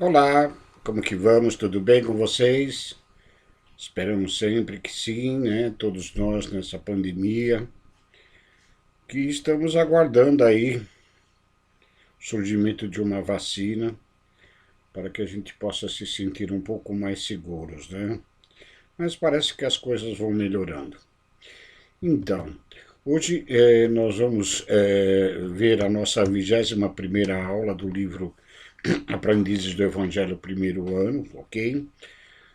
Olá, como que vamos? Tudo bem com vocês? Esperamos sempre que sim, né? Todos nós nessa pandemia, que estamos aguardando aí o surgimento de uma vacina para que a gente possa se sentir um pouco mais seguros, né? Mas parece que as coisas vão melhorando. Então, hoje nós vamos ver a nossa 21ª aula do livro Aprendizes do Evangelho Primeiro Ano, ok?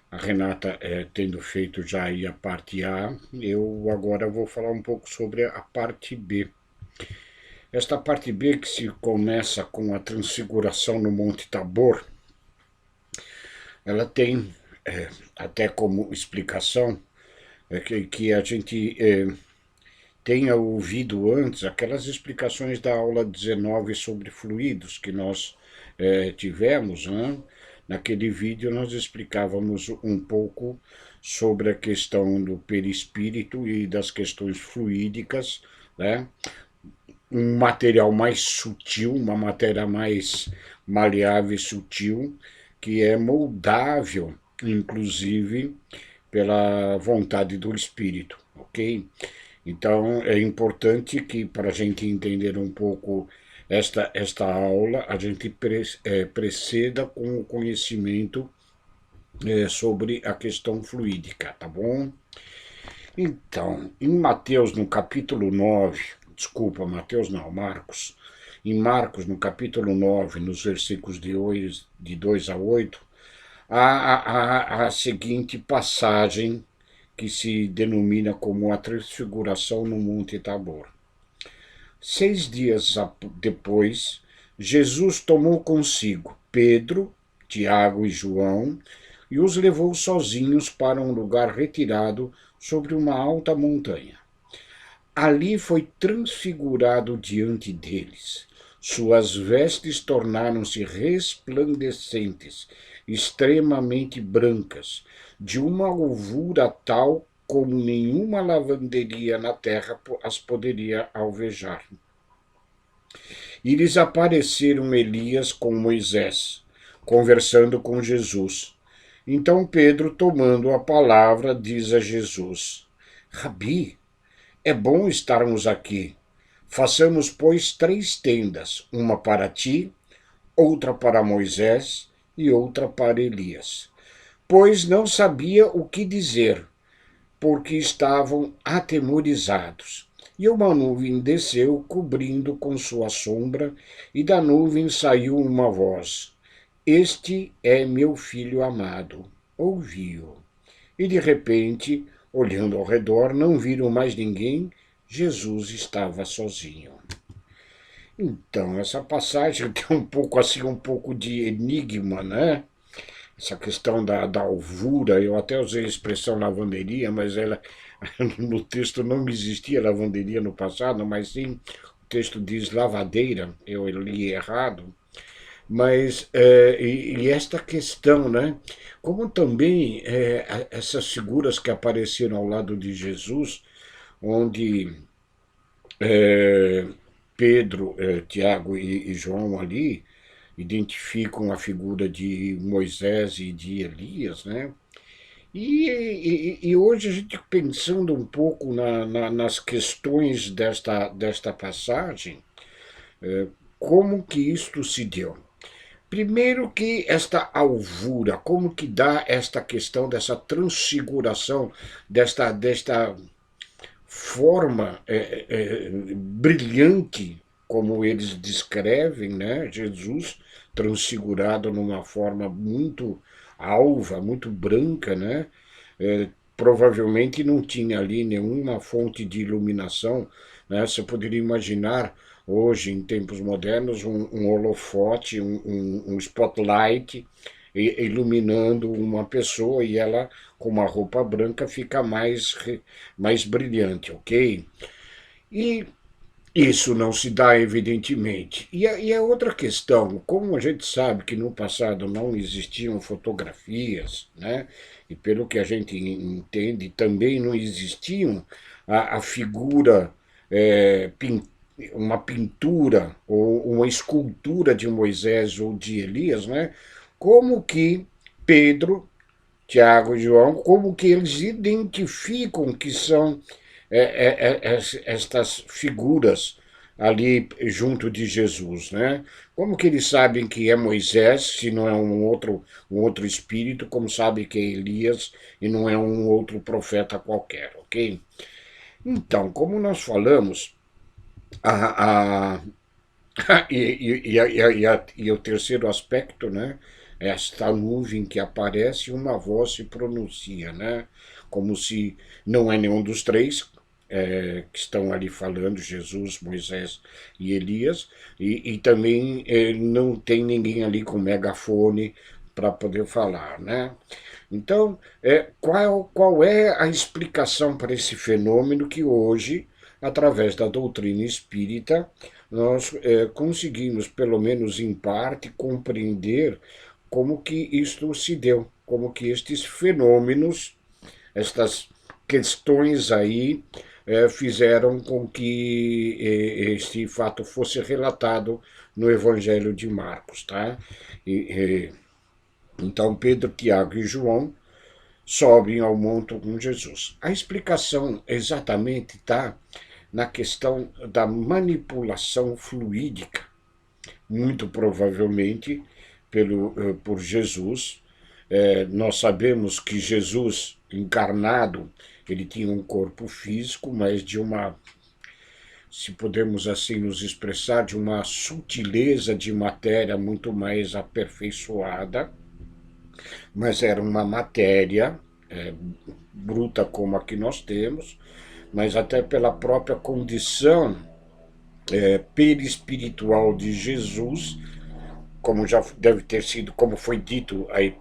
A Renata tendo feito já aí a parte A, eu agora vou falar um pouco sobre a parte B. Esta parte B que se começa com a transfiguração no Monte Tabor, ela tem até como explicação que a gente tenha ouvido antes aquelas explicações da aula 19 sobre fluidos que nós tivemos, né? Naquele vídeo nós explicávamos um pouco sobre a questão do perispírito e das questões fluídicas, né? Um material mais sutil, uma matéria mais maleável e sutil, que é moldável, inclusive, pela vontade do espírito, ok? Então é importante que, para a gente entender um pouco esta aula, a gente preceda com o conhecimento sobre a questão fluídica, tá bom? Então, em Mateus, no capítulo 9, desculpa, Mateus não, Marcos, em Marcos, no capítulo 9, nos versículos de 2 a 8, há a seguinte passagem que se denomina como a transfiguração no Monte Tabor. 6 dias depois, Jesus tomou consigo Pedro, Tiago e João e os levou sozinhos para um lugar retirado sobre uma alta montanha. Ali foi transfigurado diante deles. Suas vestes tornaram-se resplandecentes, extremamente brancas, de uma alvura tal como nenhuma lavanderia na terra as poderia alvejar. E lhes apareceram Elias com Moisés, conversando com Jesus. Então Pedro, tomando a palavra, diz a Jesus: Rabi, é bom estarmos aqui. Façamos, pois, 3 tendas, uma para ti, outra para Moisés e outra para Elias. Pois não sabia o que dizer, porque estavam atemorizados. E uma nuvem desceu, cobrindo com sua sombra, e da nuvem saiu uma voz: Este é meu filho amado, ouvi-o. E de repente, olhando ao redor, não viram mais ninguém, Jesus estava sozinho. Então, essa passagem tem um pouco assim, um pouco de enigma, né? Essa questão da alvura, eu até usei a expressão lavanderia, mas ela no texto não existia lavanderia no passado, mas sim o texto diz lavadeira, eu li errado. Mas e esta questão, né? Como também essas figuras que apareceram ao lado de Jesus, onde é, Pedro, Tiago e João ali identificam a figura de Moisés e de Elias, né? E hoje a gente pensando um pouco nas questões desta passagem, como que isto se deu? Primeiro que esta alvura, como que dá esta questão dessa transfiguração, desta forma brilhante, como eles descrevem, né? Jesus transfigurado numa forma muito alva, muito branca, né? Provavelmente não tinha ali nenhuma fonte de iluminação, né? Você poderia imaginar hoje, em tempos modernos, um holofote, um spotlight iluminando uma pessoa e ela com uma roupa branca fica mais brilhante, ok? E isso não se dá, evidentemente. E a outra questão, como a gente sabe que no passado não existiam fotografias, né? E pelo que a gente entende, também não existiam a figura, é, uma pintura ou uma escultura de Moisés ou de Elias, né? como que Pedro, Tiago e João, como que eles identificam que são estas figuras ali junto de Jesus, né? Como que eles sabem que é Moisés, se não é um outro espírito, como sabe que é Elias e não é um outro profeta qualquer, ok? Então, como nós falamos, a, a, e o terceiro aspecto, né? Esta nuvem que aparece, uma voz se pronuncia, né? Como se não é nenhum dos três que estão ali falando, Jesus, Moisés e Elias, e também não tem ninguém ali com megafone para poder falar, né? Então, qual é a explicação para esse fenômeno que hoje, através da doutrina espírita, nós conseguimos, pelo menos em parte, compreender como que isto se deu, como que estes fenômenos, estas questões aí, fizeram com que este fato fosse relatado no Evangelho de Marcos, tá? Então Pedro, Tiago e João sobem ao monte com Jesus. A explicação exatamente está na questão da manipulação fluídica, muito provavelmente por Jesus. Nós sabemos que Jesus, encarnado, ele tinha um corpo físico, mas de uma, se podemos assim nos expressar, de uma sutileza de matéria muito mais aperfeiçoada, mas era uma matéria bruta como a que nós temos, mas até pela própria condição perispiritual de Jesus, como já deve ter sido, como foi dito aí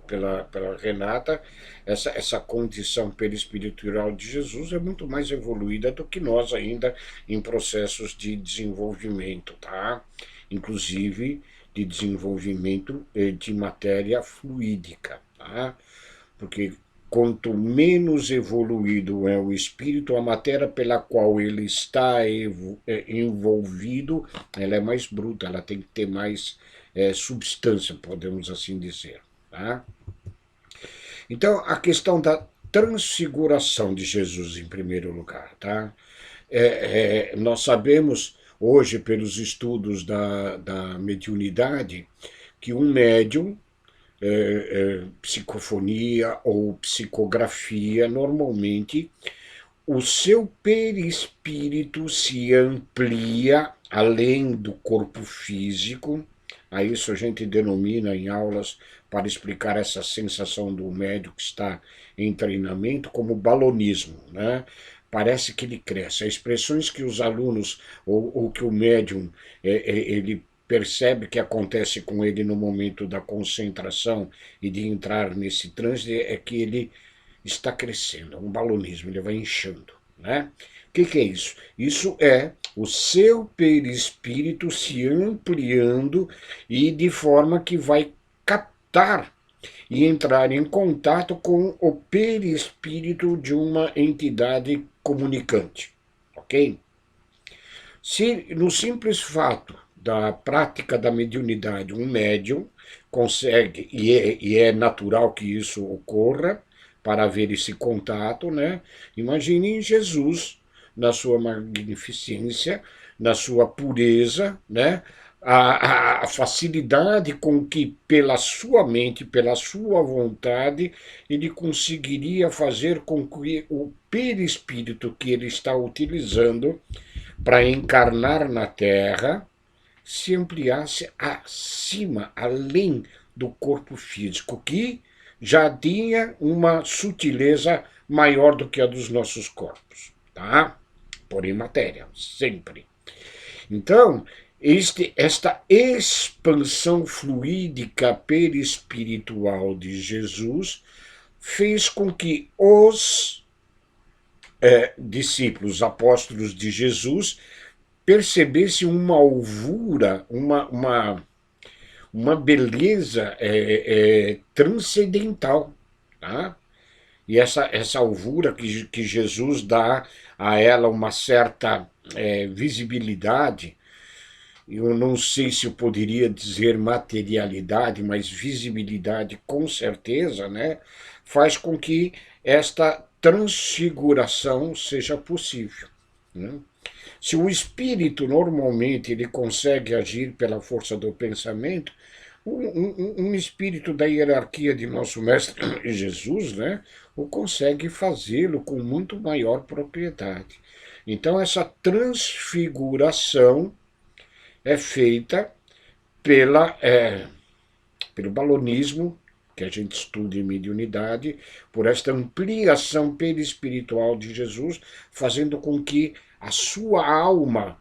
pela Renata, essa condição perispiritual de Jesus é muito mais evoluída do que nós ainda em processos de desenvolvimento, tá? Inclusive de desenvolvimento de matéria fluídica, tá? Porque quanto menos evoluído é o espírito, a matéria pela qual ele está envolvido, ela é mais bruta, ela tem que ter mais substância, podemos assim dizer. Tá? Então, a questão da transfiguração de Jesus, em primeiro lugar. Tá? Nós sabemos hoje, pelos estudos da mediunidade, que um médium psicofonia ou psicografia, normalmente o seu perispírito se amplia além do corpo físico. A isso a gente denomina em aulas, para explicar essa sensação do médium que está em treinamento, como balonismo, né? Parece que ele cresce. As expressões que os alunos ou que o médium ele percebe que acontece com ele no momento da concentração e de entrar nesse transe é que ele está crescendo, é um balonismo, ele vai inchando, né? O que é isso? Isso é o seu perispírito se ampliando e de forma que vai captar e entrar em contato com o perispírito de uma entidade comunicante, ok? Se no simples fato da prática da mediunidade um médium consegue, e é natural que isso ocorra, para haver esse contato, né? Imaginem Jesus na sua magnificência, na sua pureza, né? A facilidade com que, pela sua mente, pela sua vontade, ele conseguiria fazer com que o perispírito que ele está utilizando para encarnar na Terra se ampliasse acima, além do corpo físico, que já tinha uma sutileza maior do que a dos nossos corpos, tá? Porém, matéria, sempre. Então, esta expansão fluídica perispiritual de Jesus fez com que os discípulos, apóstolos de Jesus, percebessem uma alvura, uma beleza transcendental. Tá? E essa alvura que Jesus dá a ela uma certa visibilidade, eu não sei se eu poderia dizer materialidade, mas visibilidade com certeza, né, faz com que esta transfiguração seja possível, né? Se o espírito normalmente ele consegue agir pela força do pensamento, um espírito da hierarquia de nosso mestre Jesus, né, o consegue fazê-lo com muito maior propriedade. Então essa transfiguração é feita pelo balonismo, que a gente estuda em mediunidade, por esta ampliação perispiritual de Jesus, fazendo com que a sua alma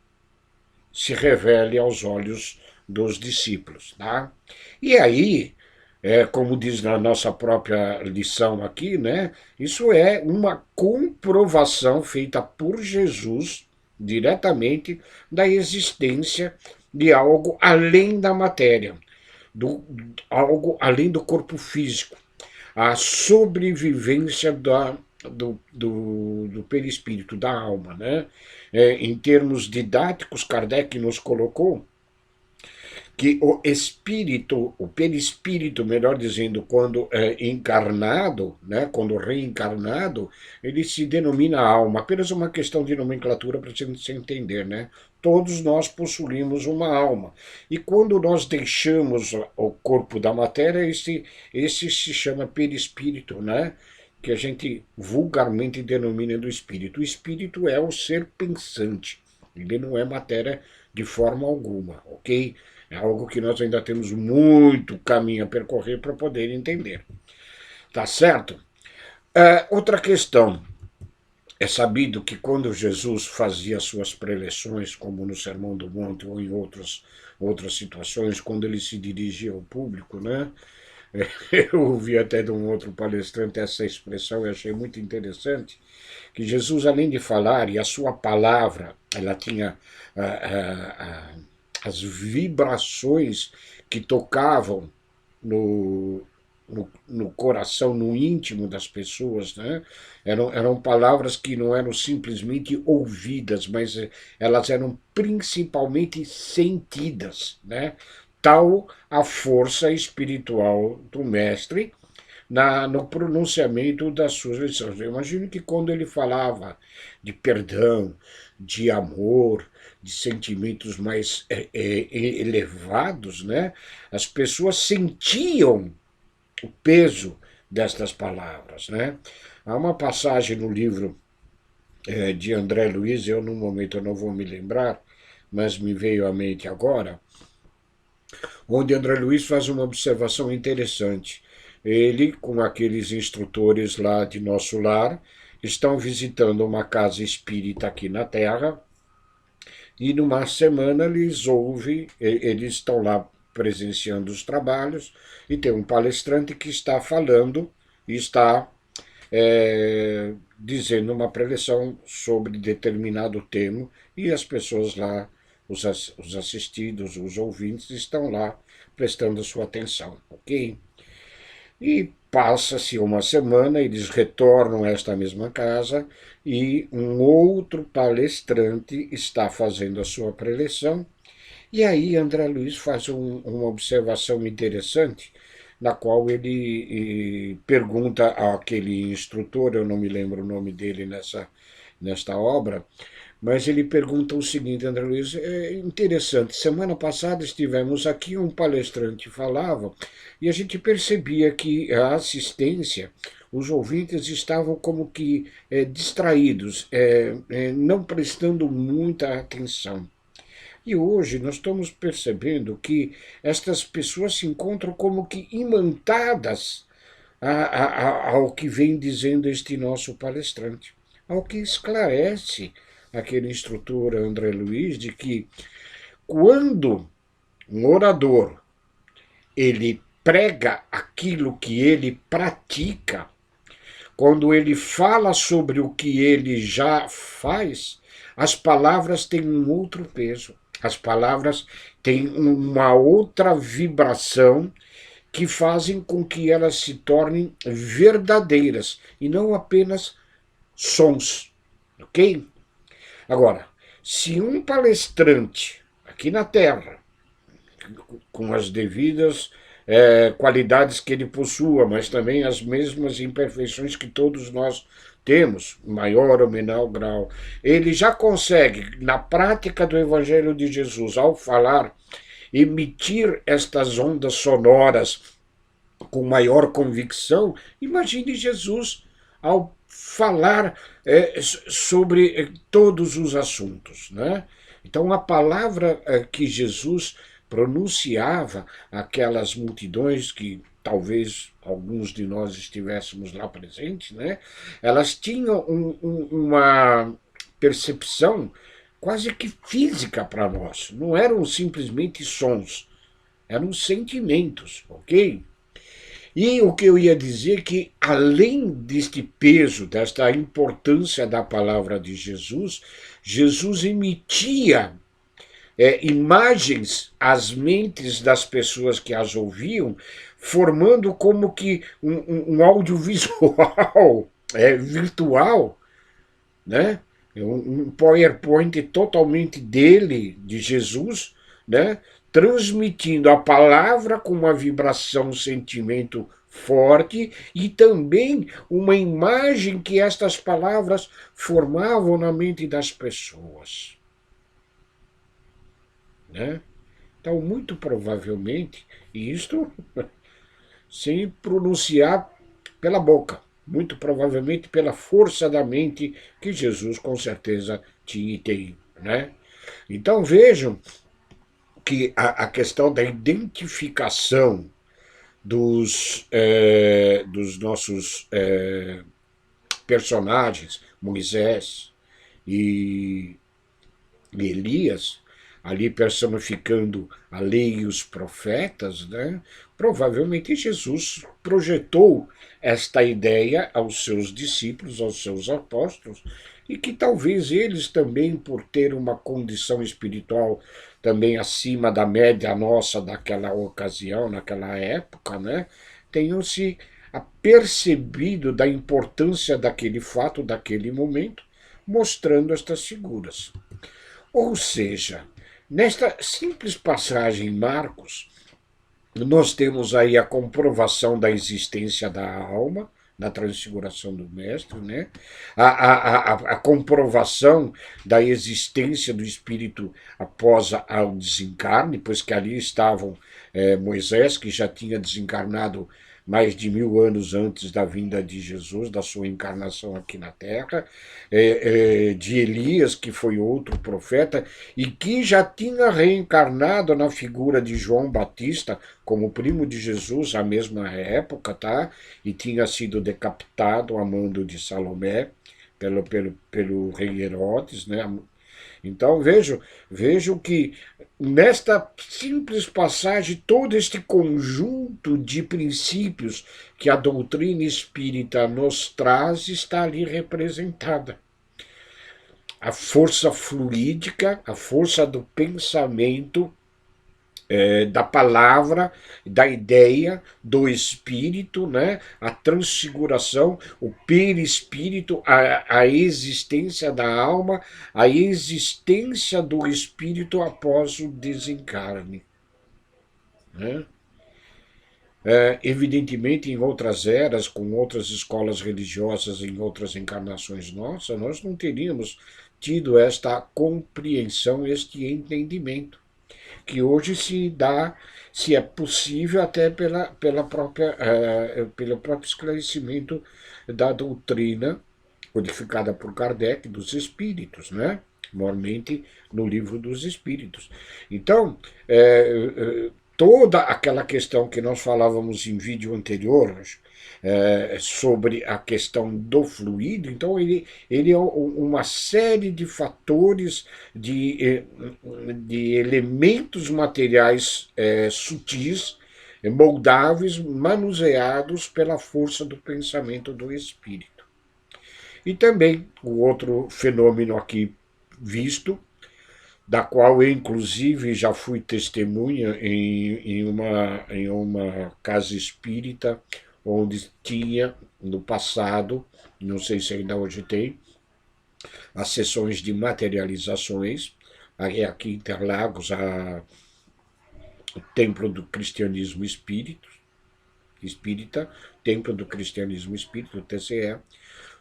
se revele aos olhos dos discípulos. Tá? E aí, como diz na nossa própria lição aqui, né, isso é uma comprovação feita por Jesus diretamente da existência de algo além da matéria, algo além do corpo físico, a sobrevivência do perispírito, da alma. Né? Em termos didáticos, Kardec nos colocou que o espírito, o perispírito, melhor dizendo, quando encarnado, né, quando reencarnado, ele se denomina alma. Apenas uma questão de nomenclatura para se entender, né? Todos nós possuímos uma alma. E quando nós deixamos o corpo da matéria, esse se chama perispírito, né? Que a gente vulgarmente denomina do espírito. O espírito é o ser pensante. Ele não é matéria de forma alguma, ok? É algo que nós ainda temos muito caminho a percorrer para poder entender. Tá certo? Outra questão. É sabido que quando Jesus fazia suas preleções, como no Sermão do Monte ou em outras situações, quando ele se dirigia ao público, né? Eu ouvi até de um outro palestrante essa expressão e achei muito interessante, que Jesus, além de falar, e a sua palavra, ela tinha as vibrações que tocavam no coração, no íntimo das pessoas, né? Eram palavras que não eram simplesmente ouvidas, mas elas eram principalmente sentidas, né? Tal a força espiritual do mestre no pronunciamento das suas lições. Eu imagino que quando ele falava de perdão, de amor, de sentimentos mais elevados, né, as pessoas sentiam o peso destas palavras. Né? Há uma passagem no livro de André Luiz, no momento eu não vou me lembrar, mas me veio à mente agora, onde André Luiz faz uma observação interessante. Ele, com aqueles instrutores lá de Nosso Lar, estão visitando uma casa espírita aqui na Terra, e numa semana eles estão lá presenciando os trabalhos, e tem um palestrante que está falando, e está dizendo uma preleção sobre determinado tema, e as pessoas lá, os assistidos, os ouvintes, estão lá prestando sua atenção, ok? E passa-se uma semana, eles retornam a esta mesma casa e um outro palestrante está fazendo a sua preleção. E aí André Luiz faz uma observação interessante, na qual ele pergunta àquele instrutor, eu não me lembro o nome dele nesta obra, mas ele pergunta o seguinte, André Luiz, é interessante, semana passada estivemos aqui, um palestrante falava, e a gente percebia que a assistência, os ouvintes estavam como que distraídos, não prestando muita atenção. E hoje nós estamos percebendo que estas pessoas se encontram como que imantadas ao que vem dizendo este nosso palestrante, ao que esclarece aquele instrutor André Luiz de que quando um orador ele prega aquilo que ele pratica, quando ele fala sobre o que ele já faz, as palavras têm um outro peso. As palavras têm uma outra vibração que fazem com que elas se tornem verdadeiras e não apenas sons, ok? Agora, se um palestrante, aqui na Terra, com as devidas qualidades que ele possua, mas também as mesmas imperfeições que todos nós temos, maior ou menor grau. Ele já consegue, na prática do Evangelho de Jesus, ao falar, emitir estas ondas sonoras com maior convicção. Imagine Jesus ao falar sobre todos os assuntos, né? Então, a palavra que Jesus pronunciava àquelas multidões que talvez alguns de nós estivéssemos lá presentes, né? Elas tinham uma percepção quase que física para nós. Não eram simplesmente sons, eram sentimentos, ok? E o que eu ia dizer que, além deste peso, desta importância da palavra de Jesus, Jesus emitia imagens às mentes das pessoas que as ouviam, formando como que um audiovisual virtual, né? Um PowerPoint totalmente dele, de Jesus, né? Transmitindo a palavra com uma vibração, um sentimento forte e também uma imagem que estas palavras formavam na mente das pessoas, né? Então, muito provavelmente, e isto sem pronunciar pela boca, muito provavelmente pela força da mente que Jesus com certeza tinha e tem, né? Então vejam que a questão da identificação dos nossos personagens, Moisés e Elias, ali personificando a lei e os profetas, né? Provavelmente Jesus projetou esta ideia aos seus discípulos, aos seus apóstolos, e que talvez eles também, por ter uma condição espiritual também acima da média nossa daquela ocasião, naquela época, né, tenham se apercebido da importância daquele fato, daquele momento, mostrando estas figuras. Ou seja, nesta simples passagem em Marcos, nós temos aí a comprovação da existência da alma, na transfiguração do Mestre, né? A comprovação da existência do Espírito após o desencarne, pois que ali estavam Moisés, que já tinha desencarnado mais de 1000 anos antes da vinda de Jesus, da sua encarnação aqui na Terra, de Elias, que foi outro profeta, e que já tinha reencarnado na figura de João Batista, como primo de Jesus, à mesma época, tá? E tinha sido decapitado a mando de Salomé, pelo rei Herodes, né? Então vejo que nesta simples passagem todo este conjunto de princípios que a doutrina espírita nos traz está ali representada. A força fluídica, a força do pensamento, da palavra, da ideia, do espírito, né? A transfiguração, o perispírito, a existência da alma, a existência do espírito após o desencarne, né? Evidentemente, em outras eras, com outras escolas religiosas, em outras encarnações nossas, nós não teríamos tido esta compreensão, este entendimento, que hoje se dá, se é possível, até pelo próprio esclarecimento da doutrina codificada por Kardec dos espíritos, né? Mormente no livro dos espíritos. Então, toda aquela questão que nós falávamos em vídeo anterior, sobre a questão do fluido, então ele é uma série de fatores, de elementos materiais sutis, moldáveis, manuseados pela força do pensamento do espírito. E também o outro fenômeno aqui visto, da qual eu inclusive já fui testemunha em uma casa espírita, onde tinha no passado, não sei se ainda hoje tem, as sessões de materializações, aqui em Interlagos, o Templo do Cristianismo Espírita, Templo do Cristianismo Espírita, o TCE,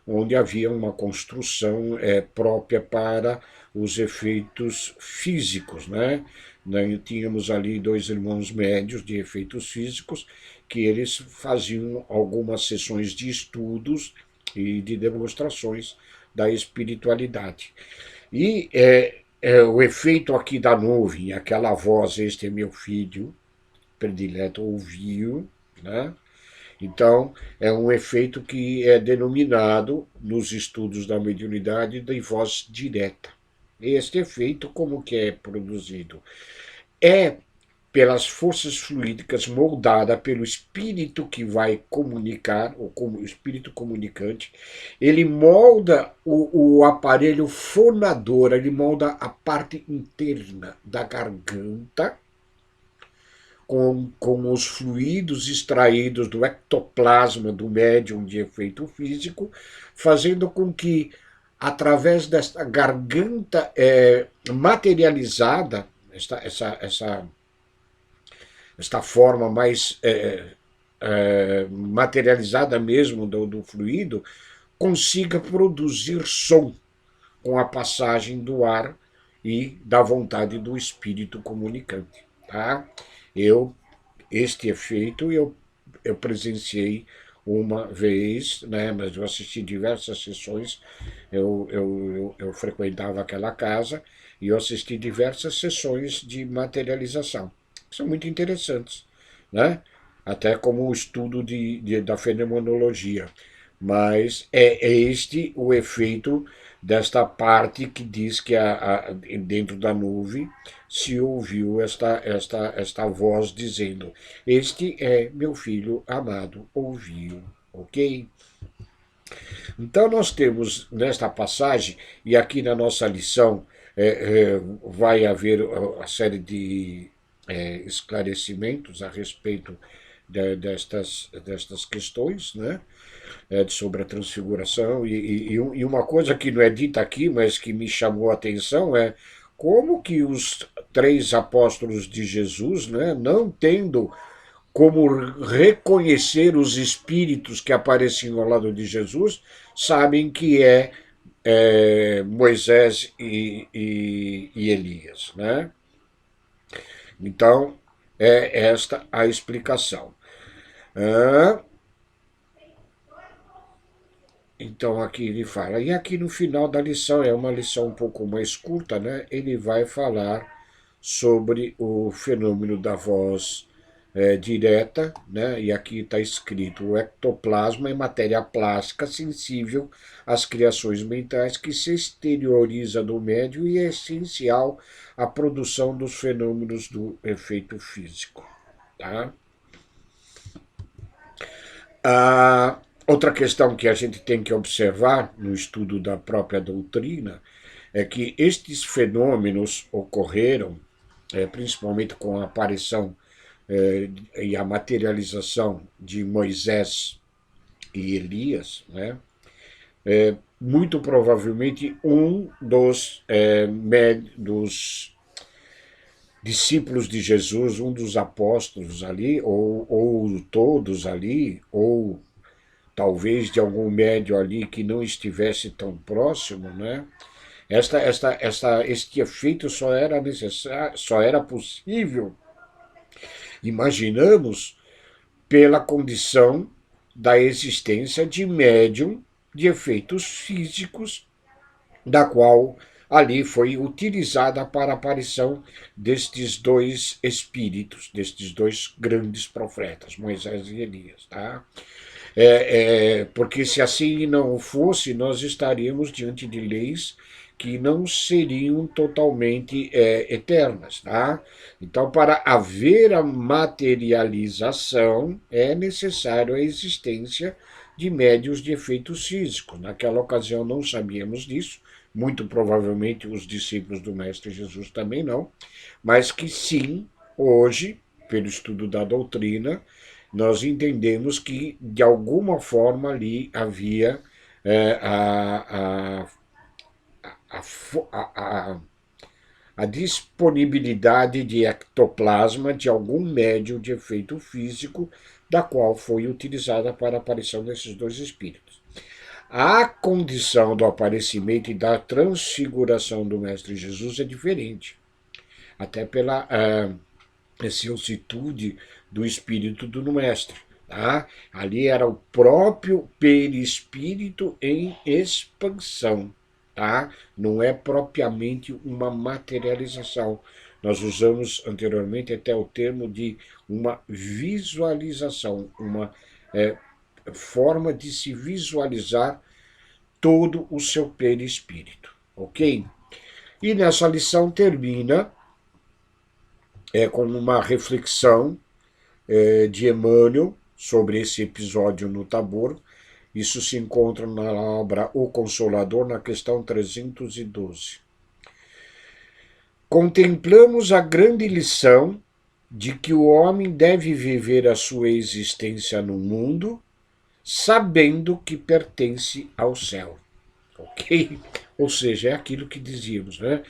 onde havia uma construção própria para os efeitos físicos, né? Tínhamos ali dois irmãos médios de efeitos físicos que eles faziam algumas sessões de estudos e de demonstrações da espiritualidade. E o efeito aqui da nuvem, aquela voz, este é meu filho predileto, ouviu, né? Então, é um efeito que é denominado, nos estudos da mediunidade, de voz direta. Este efeito, como que é produzido? É pelas forças fluídicas moldada pelo espírito que vai comunicar, o espírito comunicante, ele molda o aparelho fonador, ele molda a parte interna da garganta, com os fluidos extraídos do ectoplasma do médium de efeito físico, fazendo com que, através desta garganta materializada, esta forma mais materializada mesmo do fluido, consiga produzir som com a passagem do ar e da vontade do espírito comunicante. Tá? Este efeito eu presenciei uma vez, né, mas eu assisti diversas sessões, eu frequentava aquela casa e eu assisti diversas sessões de materialização, que são muito interessantes, né? Até como o estudo da fenomenologia. Mas é este o efeito desta parte que diz que dentro da nuvem se ouviu esta voz dizendo: Este é meu filho amado, ouviu, ok? Então nós temos nesta passagem, e aqui na nossa lição vai haver a série de esclarecimentos a respeito destas questões, né? Sobre a transfiguração, e uma coisa que não é dita aqui, mas que me chamou a atenção é como que os três apóstolos de Jesus, né, não tendo como reconhecer os espíritos que apareciam ao lado de Jesus, sabem que Moisés e Elias, né? Então, é esta a explicação. Então aqui ele fala, e aqui no final da lição, é uma lição um pouco mais curta, né? Ele vai falar sobre o fenômeno da voz direta, né? E aqui está escrito: o ectoplasma é matéria plástica sensível às criações mentais que se exterioriza no médio e é essencial à produção dos fenômenos do efeito físico. Tá? Outra questão que a gente tem que observar no estudo da própria doutrina é que estes fenômenos ocorreram, principalmente com a aparição e a materialização de Moisés e Elias, né? Muito provavelmente um dos discípulos de Jesus, um dos apóstolos ali, ou todos ali, ou talvez de algum médio ali que não estivesse tão próximo, né? Este efeito só era necessário, só era possível, imaginamos, pela condição da existência de médium de efeitos físicos, da qual ali foi utilizada para a aparição destes dois espíritos, destes dois grandes profetas, Moisés e Elias. Tá? Porque se assim não fosse, nós estaríamos diante de leis que não seriam totalmente eternas. Tá? Então, para haver a materialização, é necessário a existência de médios de efeitos físicos. Naquela ocasião não sabíamos disso, muito provavelmente os discípulos do Mestre Jesus também não, mas que sim, hoje, pelo estudo da doutrina, nós entendemos que, de alguma forma, ali havia a a disponibilidade de ectoplasma de algum médium de efeito físico, da qual foi utilizada para a aparição desses dois espíritos. A condição do aparecimento e da transfiguração do Mestre Jesus é diferente, até pela excelsitude do espírito do Mestre. Tá? Ali era o próprio perispírito em expansão. Tá? Não é propriamente uma materialização. Nós usamos anteriormente até o termo de uma visualização, uma forma de se visualizar todo o seu perispírito, ok? E nessa lição termina com uma reflexão de Emmanuel sobre esse episódio no Tabor. Isso se encontra na obra O Consolador, na questão 312. Contemplamos a grande lição de que o homem deve viver a sua existência no mundo sabendo que pertence ao céu. Ok? Ou seja, é aquilo que dizíamos, né?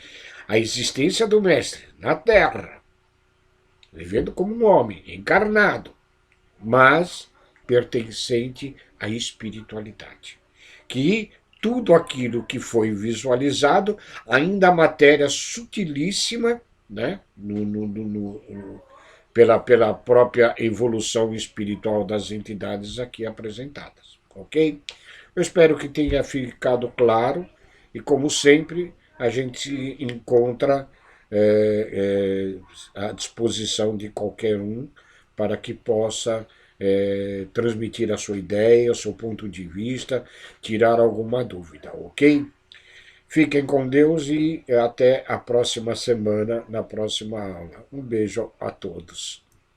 A existência do Mestre na Terra, vivendo como um homem, encarnado, mas pertencente à espiritualidade. Que tudo aquilo que foi visualizado, ainda a matéria sutilíssima, né? Pela própria evolução espiritual das entidades aqui apresentadas, ok? Eu espero que tenha ficado claro e, como sempre, a gente se encontra à disposição de qualquer um para que possa transmitir a sua ideia, o seu ponto de vista, tirar alguma dúvida, ok? Fiquem com Deus e até a próxima semana, na próxima aula. Um beijo a todos.